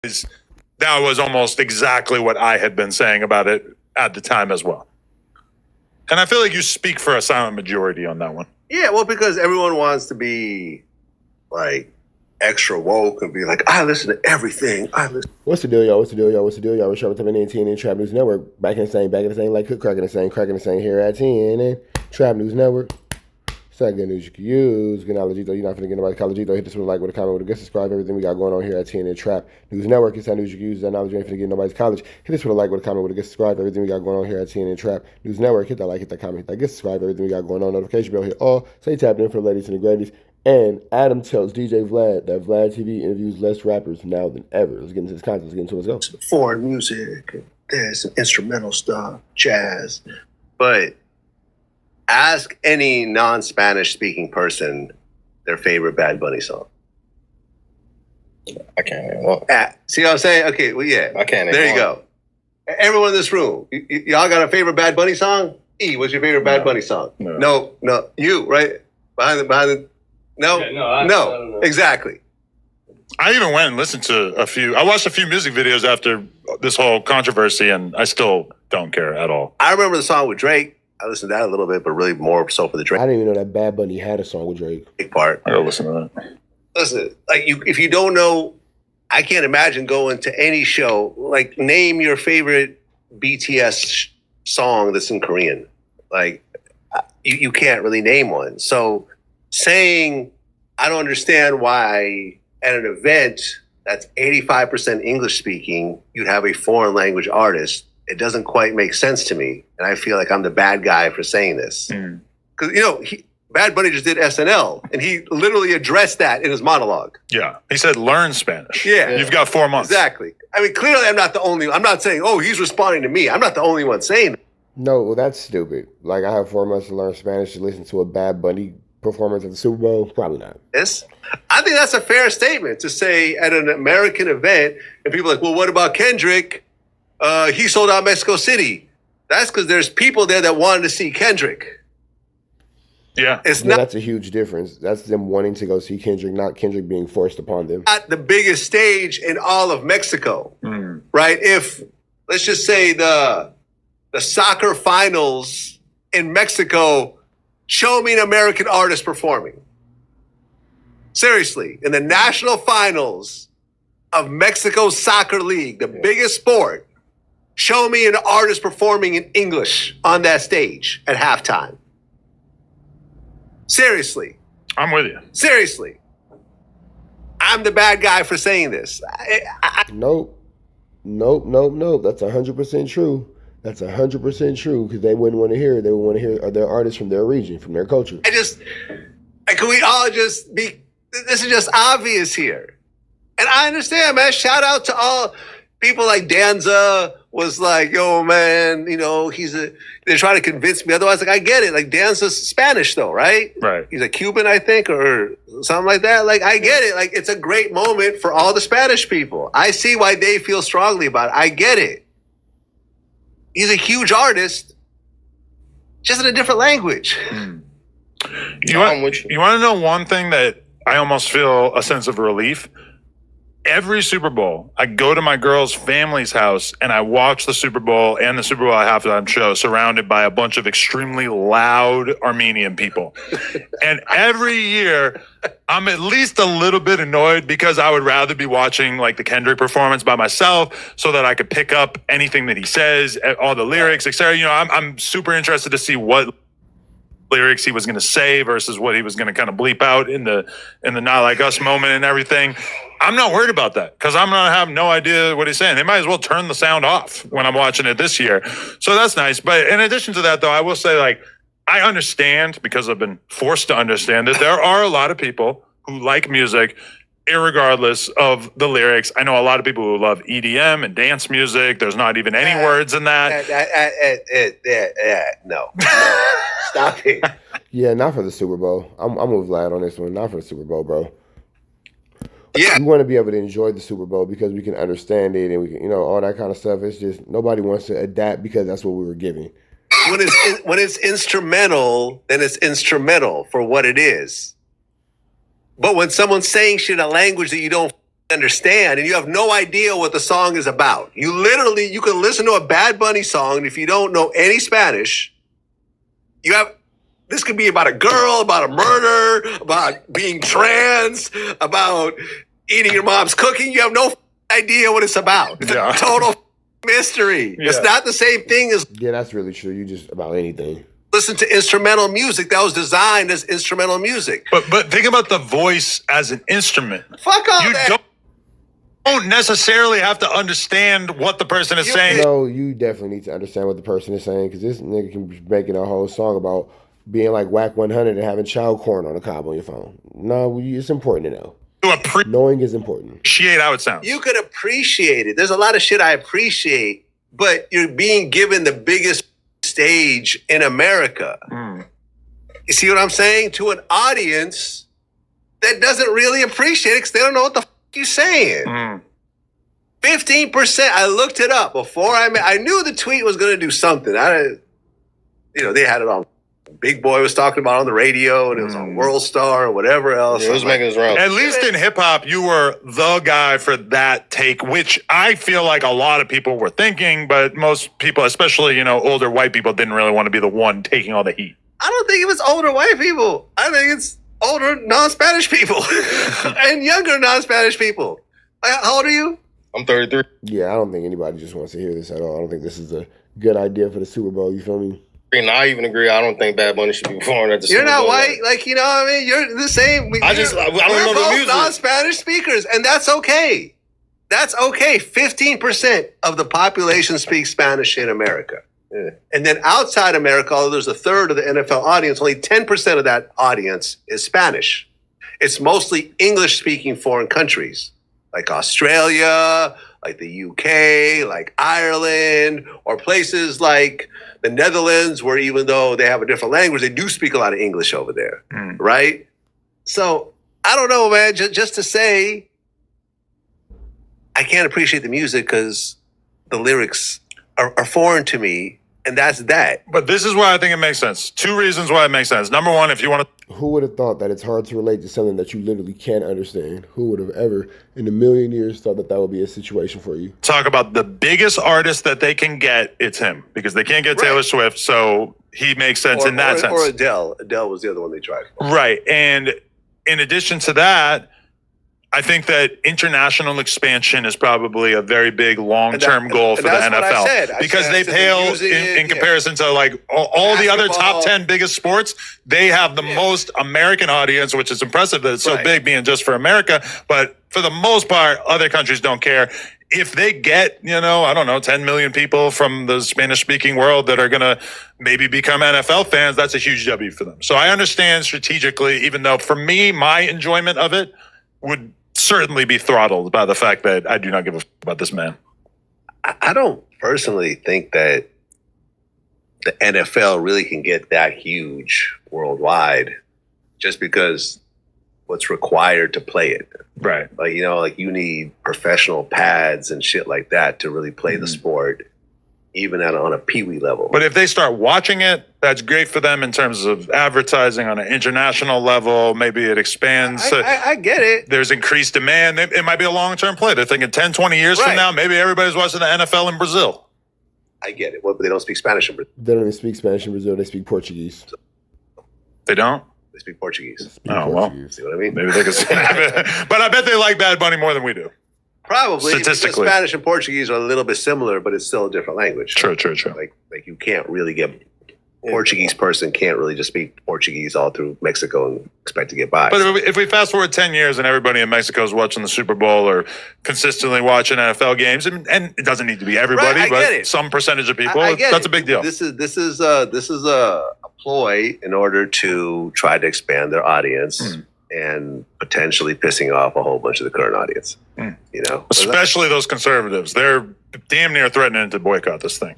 that was almost exactly what I had been saying about it at the time as well. And I feel like you speak for a silent majority on that one. Yeah, well, because everyone wants to be like extra woke and be like, I listen to everything. What's the deal, y'all? What's the deal, y'all? What's the deal, y'all? We're showing up at TNN Trap News Network. Back in the same, like cracking the same here at TNN Trap News Network. It's not good news you can use. Good knowledge, though. You're not finna get nobody college, though. Hit this with a like, with a comment, with a good subscribe. Everything we got going on here at TNN Trap News Network. It's that news you can use. That knowledge you ain't finna get nobody's college. Hit this with a like, with a comment, with a good subscribe. Everything we got going on here at TNN Trap News Network. Hit that like, hit that comment, hit that good subscribe. Everything we got going on. Notification bell, hit all. Stay tapped in for the ladies and the greaties. And Adam tells DJ Vlad that Vlad TV interviews less rappers now than ever. Let's get into this content. Let's get into it. Let's go. Foreign music, there's some instrumental stuff, jazz. But ask any non-Spanish speaking person their favorite Bad Bunny song. I can't name one. See what I'm saying? Okay, well, yeah. I can't name There you one. go. Everyone in this room, y'all got a favorite Bad Bunny song? E, what's your favorite Bad Bunny song? No. You, right? Behind the no, Yeah, no, exactly. I even went and listened to a few. I watched a few music videos after this whole controversy, and I still don't care at all. I remember the song with Drake. I listened to that a little bit, but really more so for the Drake I didn't even know that Bad Bunny had a song with Drake. part. I gotta listen to that. Listen, like if you don't know, I can't imagine going to any show. Like, name your favorite BTS song that's in Korean. Like, you can't really name one. So saying I don't understand why at an event that's 85% English speaking, you'd have a foreign language artist, it doesn't quite make sense to me. And I feel like I'm the bad guy for saying this. Because, Bad Bunny just did SNL, and he literally addressed that in his monologue. Yeah. He said, learn Spanish. Yeah. You've got 4 months. Exactly. I mean, clearly I'm not the only one. I'm not saying, oh, he's responding to me. I'm not the only one saying that. No, well, that's stupid. Like, I have 4 months to learn Spanish to listen to a Bad Bunny performance at the Super Bowl. Probably not. Yes. I think that's a fair statement to say at an American event, and people are like, well, what about Kendrick? He sold out Mexico City. That's because there's people there that wanted to see Kendrick. Yeah. It's Yeah, not that's a huge difference. That's them wanting to go see Kendrick, not Kendrick being forced upon them. the biggest stage in all of Mexico, right? If, let's just say, the soccer finals in Mexico, show me an American artist performing. Seriously, in the national finals of Mexico's soccer league, the biggest sport, show me an artist performing in English on that stage at halftime. Seriously. I'm with you. Seriously. I'm the bad guy for saying this. Nope. That's 100% true. That's 100% true, because they wouldn't want to hear it. They would want to hear their artists from their region, from their culture. Can we all just be, this is just obvious here. And I understand, man. Shout out to all people like Danza was like, yo, man, they're trying to convince me. Otherwise, like, I get it. Like, Danza's Spanish, though, right? Right. He's a Cuban, I think, or something like that. Like, I get it. Like, it's a great moment for all the Spanish people. I see why they feel strongly about it. I get it. He's a huge artist, just in a different language. You want to know one thing that I almost feel a sense of relief? Every Super Bowl, I go to my girl's family's house and I watch the Super Bowl and the Super Bowl halftime show surrounded by a bunch of extremely loud Armenian people. And every year, I'm at least a little bit annoyed because I would rather be watching like the Kendrick performance by myself so that I could pick up anything that he says, all the lyrics, etc. I'm super interested to see what lyrics he was going to say versus what he was going to kind of bleep out in the Not Like Us moment and everything. I'm not worried about that because I'm going to have no idea what he's saying. They might as well turn the sound off when I'm watching it this year. So that's nice. But in addition to that, though, I will say, like, I understand, because I've been forced to understand it, there are a lot of people who like music irregardless of the lyrics. I know a lot of people who love EDM and dance music. There's not even any words in that. No. Stop it. Yeah, not for the Super Bowl. I'm with Vlad on this one. Not for the Super Bowl, bro. Yeah. We want to be able to enjoy the Super Bowl because we can understand it and we can, all that kind of stuff. It's just nobody wants to adapt because that's what we were given. When it's instrumental, then it's instrumental for what it is. But when someone's saying shit in a language that you don't understand, and you have no idea what the song is about. You can listen to a Bad Bunny song, and if you don't know any Spanish, this could be about a girl, about a murder, about being trans, about eating your mom's cooking. You have no idea what it's about. It's a total mystery. Yeah. It's not the same thing as... Yeah, that's really true. You just about anything. Listen to instrumental music that was designed as instrumental music. But think about the voice as an instrument. Fuck all that. You don't necessarily have to understand what the person is saying. No, you definitely need to understand what the person is saying, because this nigga can be making a whole song about being like Whack 100 and having child corn on a cob on your phone. No, it's important to know. Knowing is important. Appreciate how it sounds. You could appreciate it. There's a lot of shit I appreciate, but you're being given the biggest stage in America. You see what I'm saying? To an audience that doesn't really appreciate it because they don't know what the you're saying. 15%. I looked it up before I knew the tweet was going to do something. They had it on. Big Boy was talking about on the radio, and it was on World Star or whatever else. Yeah, it was making his rounds. At least in hip hop, you were the guy for that take, which I feel like a lot of people were thinking, but most people, especially older white people, didn't really want to be the one taking all the heat. I don't think it was older white people. I think it's older non-Spanish people and younger non-Spanish people. How old are you? I'm 33. Yeah, I don't think anybody just wants to hear this at all. I don't think this is a good idea for the Super Bowl. You feel me? And I even agree. I don't think Bad Bunny should be performing at the Super Bowl. You're not white, you know what I mean? You're the same. I don't know the music. Non-Spanish speakers, and that's okay. That's okay. 15% of the population speaks Spanish in America. Yeah. And then outside America, although there's a third of the NFL audience, only 10% of that audience is Spanish. It's mostly English-speaking foreign countries, like Australia, like the UK, like Ireland, or places like the Netherlands, where even though they have a different language, they do speak a lot of English over there, right? So, I don't know, man, just to say, I can't appreciate the music because the lyrics are foreign to me, and that's that. But this is why I think it makes sense. 2 reasons why it makes sense. Number one, if you want to... Who would have thought that it's hard to relate to something that you literally can't understand? Who would have ever in a million years thought that would be a situation for you? Talk about the biggest artist that they can get, it's him. Because they can't get Taylor Swift, so he makes sense in that sense. Or Adele. Adele was the other one they tried. Right. And in addition to that, I think that international expansion is probably a very big long-term goal for the NFL because they pale in comparison to all the other top 10 biggest sports. They have the most American audience, which is impressive that it's so big being just for America. But for the most part, other countries don't care. If they get, 10 million people from the Spanish-speaking world that are going to maybe become NFL fans, that's a huge W for them. So I understand strategically, even though for me, my enjoyment of it would certainly be throttled by the fact that I do not give a about this man. I don't personally think that the NFL really can get that huge worldwide just because what's required to play it. Right. You need professional pads and shit like that to really play the sport, even on a peewee level. But if they start watching it, that's great for them in terms of advertising on an international level. Maybe it expands. I get it. There's increased demand. It might be a long-term play. They're thinking 10, 20 years from now, maybe everybody's watching the NFL in Brazil. I get it. Well, but they don't speak Spanish in Brazil. They don't even speak Spanish in Brazil. They speak Portuguese. They don't? They speak Portuguese. Well. See what I mean? Maybe they can. But I bet they like Bad Bunny more than we do. Probably. Statistically. Because Spanish and Portuguese are a little bit similar, but it's still a different language. True. Like you can't really get... Portuguese person can't really just speak Portuguese all through Mexico and expect to get by. But if we fast forward 10 years and everybody in Mexico is watching the Super Bowl or consistently watching NFL games, and it doesn't need to be everybody, but some percentage of people, that's a big deal. This is a ploy in order to try to expand their audience and potentially pissing off a whole bunch of the current audience. Especially those conservatives. They're damn near threatening to boycott this thing.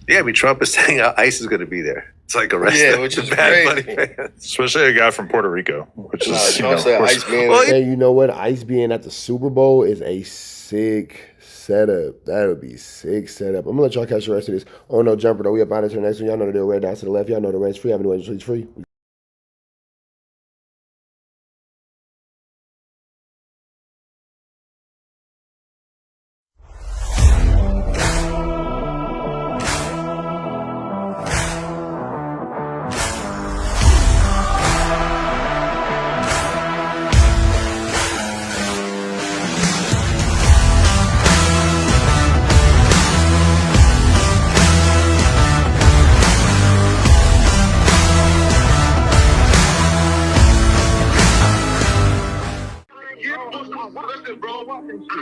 Yeah, Trump is saying ICE is going to be there. It's like arresting which is Bad Bunny fans. Especially a guy from Puerto Rico, which is, ICE being and you know what? ICE being at the Super Bowl is a sick setup. That would be sick setup. I'm going to let y'all catch the rest of this. Oh, no, jumper, though. We up out of the next one. Y'all know the deal. Red down to the left. Y'all know the red's free. Avenue is free. How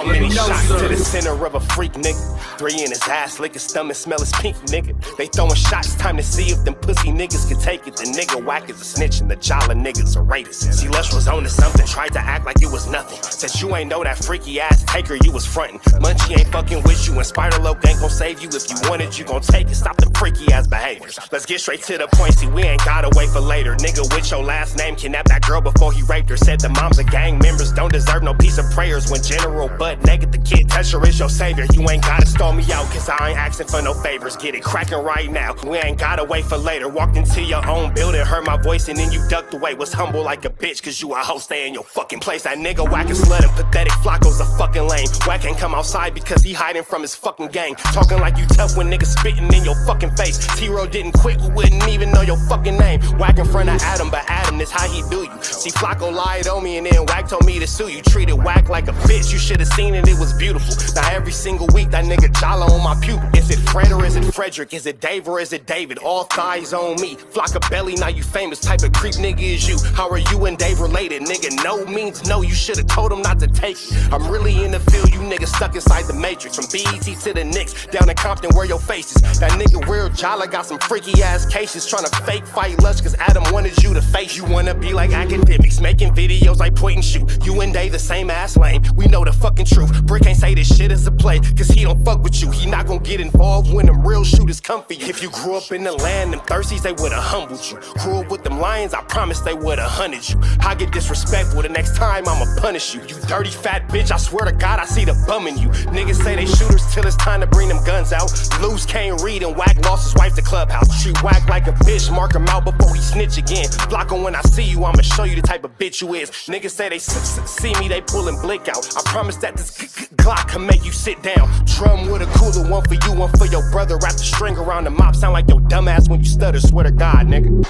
many shots to the center of a freak, nigga? 3 in his ass, lick his stomach, smell his pink, nigga. They throwing shots, time to see if them pussy niggas can take it. The nigga whack is a snitch and the jolly niggas are raiders. See, Lush was on to something, tried to act like it was nothing. Said you ain't know that freaky ass taker you was frontin'. Munchie ain't fucking with you and Spider-Loc ain't gon' save you. If you want it, you gon' take it. Stop the freaky ass behaviors. Let's get straight to the point, see, we ain't gotta wait for later. Nigga with your last name kidnapped that girl before he raped her. Said the moms of gang members don't deserve no piece of prayers. When General butt naked, the kid toucher is your savior. You ain't gotta stall me out, cause I ain't asking for no favors. Get it crackin' right now, we ain't gotta wait for later. Walked into your own building, heard my voice and then you ducked away. Was humble like a bitch, cause you a hoe, stay in your fucking place. That nigga whack and slut and pathetic, Flacco's a fucking lame. Whack ain't come outside because he hiding from his fucking gang. Talking like you tough when niggas spitting in your fucking face. T-Row didn't quit, we wouldn't even know your fucking name. Whack in front of Adam, but Adam is how he do you. See, Flacco lied on me and then Whack told me to sue you. Treated Whack like a bitch, you should've seen it, it was beautiful. Now every single week that nigga jolly on my pupil. Is it Fred or is it Frederick? Is it Dave or is it David? All thighs on me. Flock a belly, now you famous. Type of creep nigga is you. How are you and Dave related? Nigga, no means no. You should've told him not to take it. I'm really in the field, you niggas stuck inside the matrix. From BET to the Knicks, down in Compton where your face is. That nigga real jolly got some freaky ass cases. Tryna fake fight Lush cause Adam wanted you to face. You wanna be like academics, making videos like point and shoot. You and Dave the same ass lane. We know the fucking truth. Brick ain't say this shit is a play, cause he don't fuck with you. He not gon' get involved when them real shooters come for you. If you grew up in the land, them thirsties, they would've humbled you. Grew up with them lions, I promise they would've hunted you. I get disrespectful, the next time I'ma punish you. You dirty fat bitch, I swear to God I see the bum in you. Niggas say they shooters till it's time to bring them guns out. Loose can't read and Whack lost his wife to Clubhouse. Treat Whack like a bitch, mark him out before he snitch again. Flacco, when I see you, I'ma show you the type of bitch you is. Niggas say they see me, they pullin' blick out. I promise that this Glock can make you sit down. Drum with a cooler, one for you, one for your brother. Wrap the string around the mop, sound like your dumb ass when you stutter. Swear to God, nigga.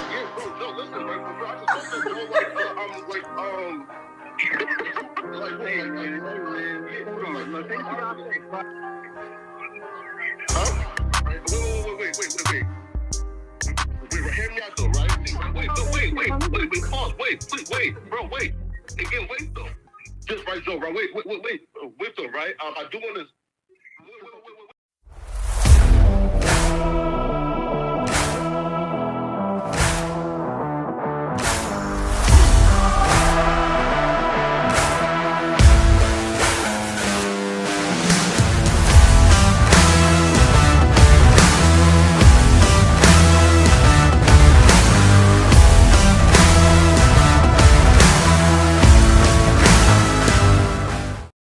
Hear me out though, right? Wait, bro, wait. Again, wait though. Just right though, right? Wait though, right? I do want to